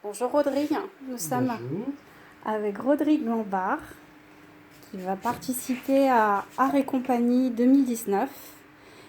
Bonjour Rodrigue, nous sommes Bonjour. avec Rodrigue Lombard qui va participer à Art et Compagnie 2019.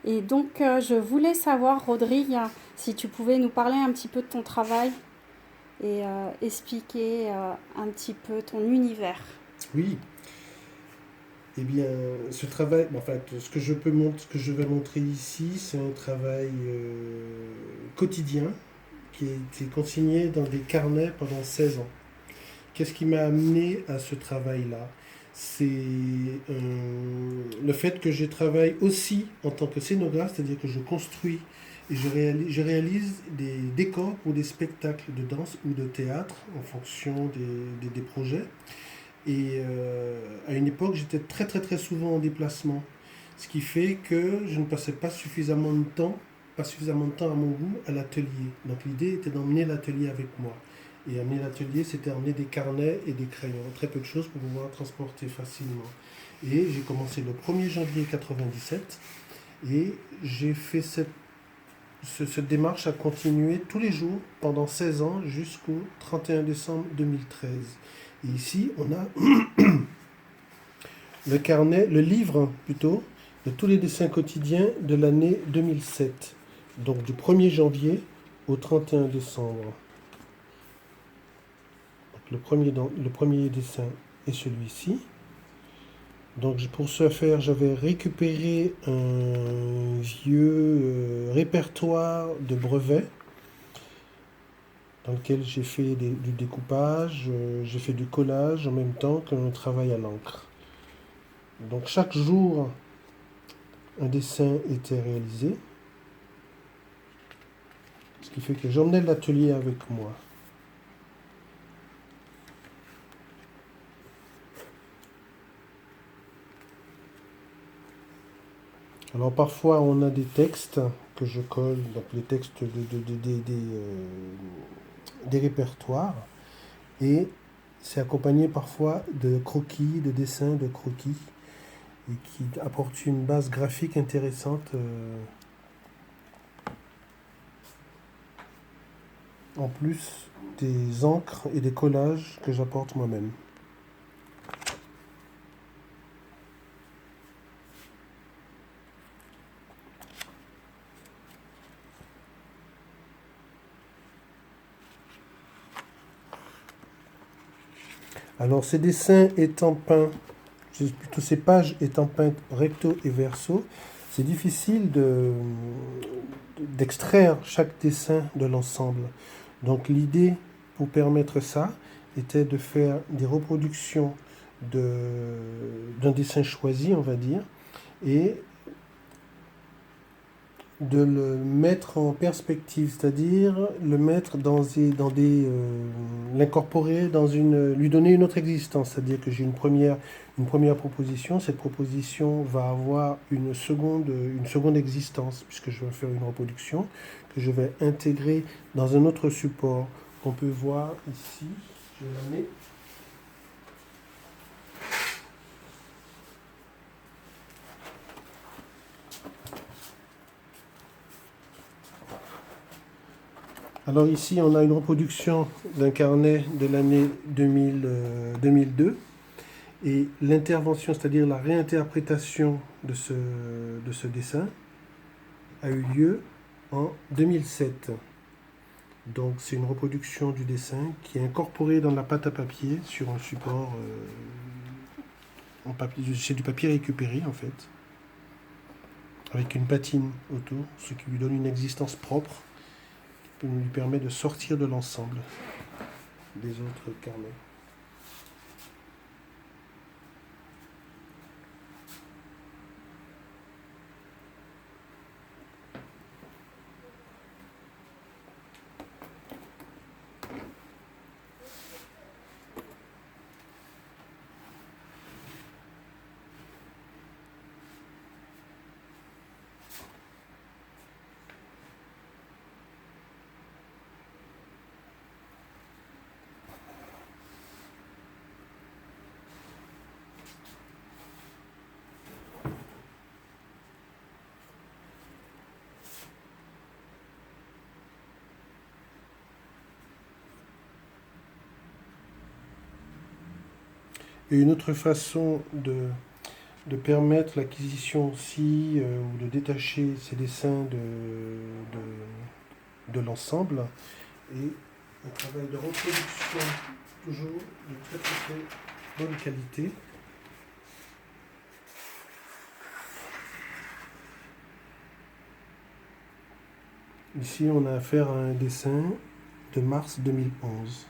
Et donc je voulais savoir Rodrigue si tu pouvais nous parler un petit peu de ton travail et expliquer un petit peu ton univers. Oui, eh bien, ce travail, en fait, ce que je vais montrer ici, c'est un travail quotidien qui a été consigné dans des carnets pendant 16 ans. Qu'est-ce qui m'a amené à ce travail-là? C'est le fait que je travaille aussi en tant que scénographe, c'est-à-dire que je construis et je réalise des décors pour des spectacles de danse ou de théâtre en fonction des projets. Et à une époque, j'étais très très très souvent en déplacement. Ce qui fait que je ne passais pas suffisamment de temps à mon goût à l'atelier. Donc l'idée était d'emmener l'atelier avec moi. Et amener l'atelier, c'était emmener des carnets et des crayons. Très peu de choses pour pouvoir transporter facilement. Et j'ai commencé le 1er janvier 97 et j'ai fait cette démarche à continuer tous les jours pendant 16 ans jusqu'au 31 décembre 2013. Et ici, on a le livre plutôt, de tous les dessins quotidiens de l'année 2007. Donc du 1er janvier au 31 décembre. Donc le premier dessin est celui-ci. Donc pour ce faire, j'avais récupéré un vieux répertoire de brevets dans lequel j'ai fait du découpage, j'ai fait du collage en même temps qu'un travail à l'encre. Donc chaque jour, un dessin était réalisé, ce qui fait que j'emmenais l'atelier avec moi. Alors parfois on a des textes que je colle, donc les textes des répertoires, et c'est accompagné parfois de croquis, de dessins de croquis, et qui apportent une base graphique intéressante en plus des encres et des collages que j'apporte moi-même. Alors ces dessins étant peints, plutôt ces pages étant peintes recto et verso, c'est difficile d'extraire chaque dessin de l'ensemble. Donc l'idée pour permettre ça était de faire des reproductions d'un dessin choisi, on va dire, et de le mettre en perspective, c'est-à-dire le mettre l'incorporer lui donner une autre existence, c'est-à-dire que j'ai une première proposition, cette proposition va avoir une seconde existence, puisque je vais faire une reproduction que je vais intégrer dans un autre support qu'on peut voir ici. Je la mets. Alors ici, on a une reproduction d'un carnet de l'année 2002. Et l'intervention, c'est-à-dire la réinterprétation de ce dessin, a eu lieu en 2007. Donc c'est une reproduction du dessin qui est incorporée dans la pâte à papier sur un support en papier. C'est du papier récupéré en fait, avec une patine autour, ce qui lui donne une existence propre, qui lui permet de sortir de l'ensemble des autres carnets. Et une autre façon de permettre l'acquisition aussi ou de détacher ces dessins de l'ensemble et un travail de reproduction toujours de très très très bonne qualité. Ici on a affaire à un dessin de mars 2011.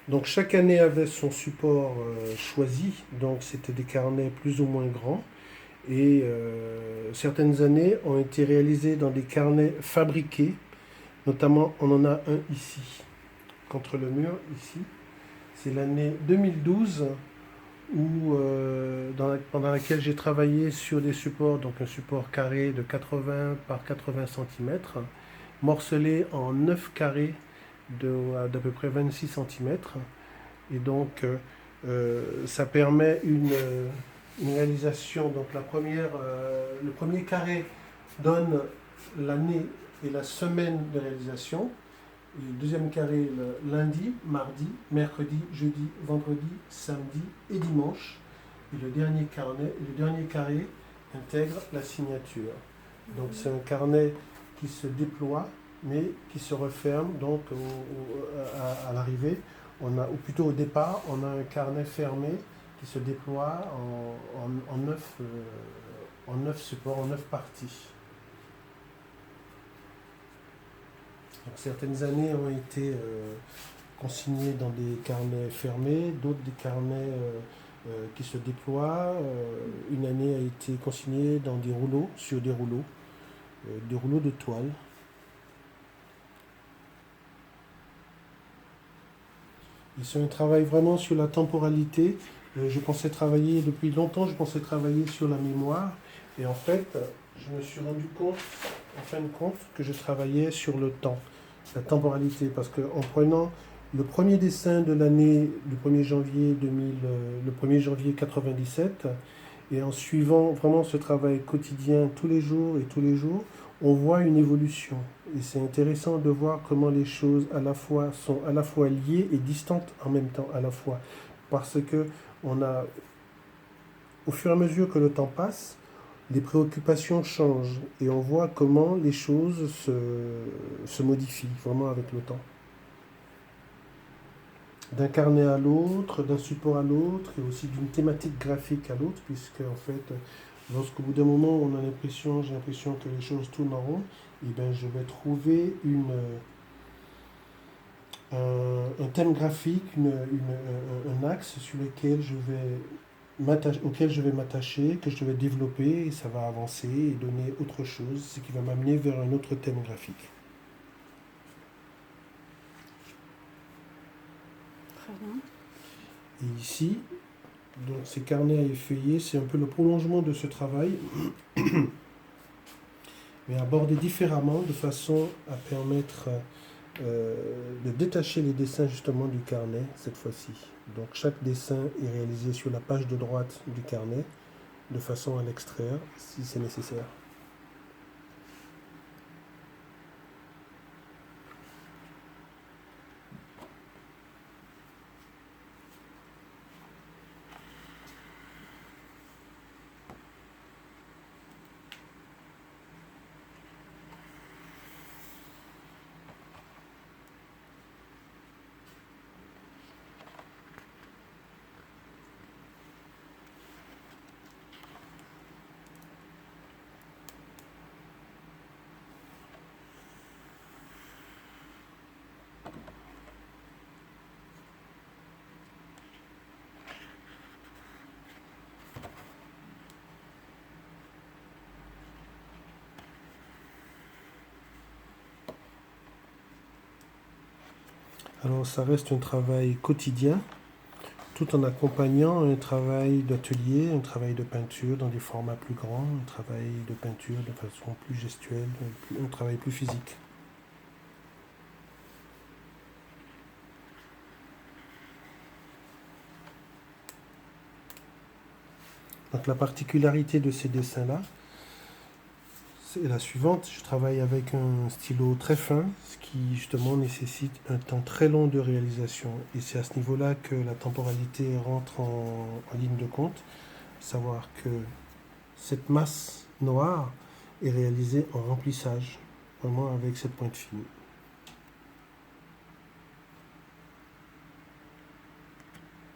Donc chaque année avait son support choisi, donc c'était des carnets plus ou moins grands. Et certaines années ont été réalisées dans des carnets fabriqués, notamment on en a un ici, contre le mur, ici. C'est l'année 2012 où, pendant laquelle j'ai travaillé sur des supports, donc un support carré de 80 par 80 cm, morcelé en 9 carrés d'à peu près 26 cm. Et donc, ça permet une réalisation. Donc, le premier carré donne l'année et la semaine de réalisation. Et le deuxième carré, le lundi, mardi, mercredi, jeudi, vendredi, samedi et dimanche. Et le dernier carré intègre la signature. Donc, c'est un carnet qui se déploie, mais qui se referme donc à l'arrivée. Ou plutôt au départ, on a un carnet fermé qui se déploie en 9 supports, en 9 parties. Donc, certaines années ont été consignées dans des carnets fermés, d'autres des carnets qui se déploient. Une année a été consignée dans des rouleaux, sur des rouleaux de toile. C'est un travail vraiment sur la temporalité. Je pensais travailler, depuis longtemps, je pensais travailler sur la mémoire. Et en fait, je me suis rendu compte, en fin de compte, que je travaillais sur le temps, la temporalité. Parce qu'en prenant le premier dessin de l'année du 1er janvier 2000, le 1er janvier 97, et en suivant vraiment ce travail quotidien tous les jours, on voit une évolution. Et c'est intéressant de voir comment les choses sont à la fois liées et distantes en même temps, à la fois. Parce que au fur et à mesure que le temps passe, les préoccupations changent et on voit comment les choses se modifient vraiment avec le temps. D'un carnet à l'autre, d'un support à l'autre, et aussi d'une thématique graphique à l'autre, puisque en fait, lorsqu'au bout d'un moment, j'ai l'impression que les choses tournent en rond, et bien je vais trouver un thème graphique, un axe auquel je vais m'attacher, que je vais développer, et ça va avancer et donner autre chose, ce qui va m'amener vers un autre thème graphique. Très bien. Et ici, donc ces carnets à effeuiller, c'est un peu le prolongement de ce travail, mais abordé différemment, de façon à permettre de détacher les dessins justement du carnet cette fois-ci. Donc chaque dessin est réalisé sur la page de droite du carnet, de façon à l'extraire si c'est nécessaire. Alors ça reste un travail quotidien, tout en accompagnant un travail d'atelier, un travail de peinture dans des formats plus grands, un travail de peinture de façon plus gestuelle, un travail plus physique. Donc la particularité de ces dessins-là, c'est la suivante. Je travaille avec un stylo très fin, ce qui justement nécessite un temps très long de réalisation. Et c'est à ce niveau-là que la temporalité rentre en ligne de compte. Savoir que cette masse noire est réalisée en remplissage, vraiment avec cette pointe fine.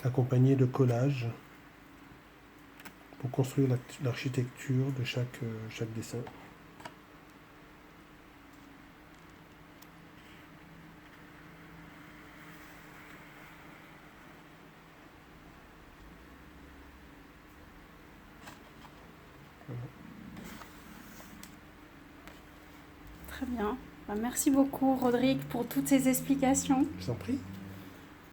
Accompagné de collages pour construire l'architecture de chaque dessin. Très bien. Bah, merci beaucoup, Rodrigue, pour toutes ces explications. Je vous en prie.